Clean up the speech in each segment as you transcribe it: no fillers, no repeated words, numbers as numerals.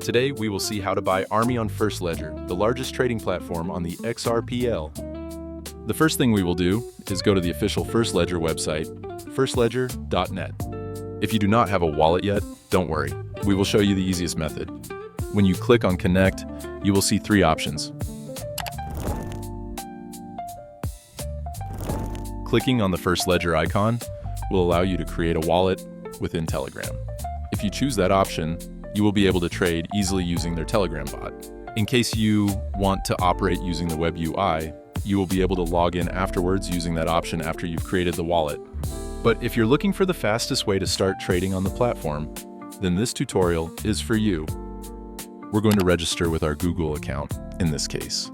Today, we will see how to buy ARMY on FirstLedger, the largest trading platform on the XRPL. The first thing we will do is go to the official FirstLedger website, firstledger.net. If you do not have a wallet yet, don't worry. We will show you the easiest method. When you click on Connect, you will see three options. Clicking on the FirstLedger icon will allow you to create a wallet within Telegram. If you choose that option, you will be able to trade easily using their Telegram bot. In case you want to operate using the web UI, you will be able to log in afterwards using that option after you've created the wallet. But if you're looking for the fastest way to start trading on the platform, then this tutorial is for you. We're going to register with our Google account in this case.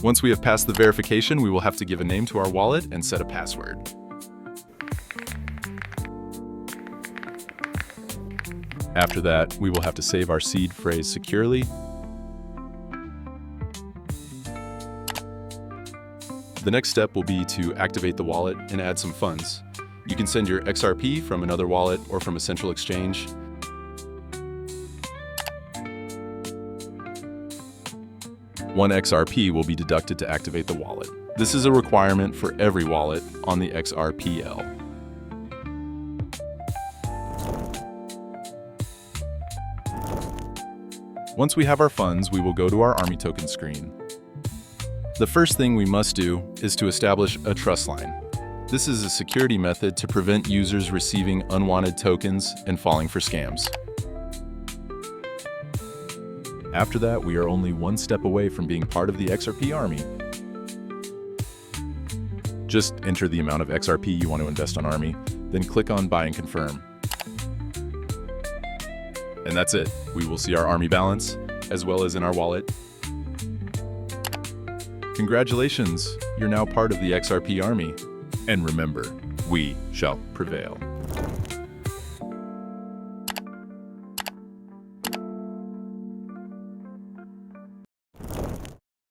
Once we have passed the verification, we will have to give a name to our wallet and set a password. After that, we will have to save our seed phrase securely. The next step will be to activate the wallet and add some funds. You can send your XRP from another wallet or from a central exchange. One XRP will be deducted to activate the wallet. This is a requirement for every wallet on the XRPL. Once we have our funds, we will go to our ARMY token screen. The first thing we must do is to establish a trust line. This is a security method to prevent users receiving unwanted tokens and falling for scams. After that, we are only one step away from being part of the XRP ARMY. Just enter the amount of XRP you want to invest on ARMY, then click on Buy and Confirm. And that's it. We will see our ARMY balance, as well as in our wallet. Congratulations, you're now part of the XRP ARMY. And remember, we shall prevail.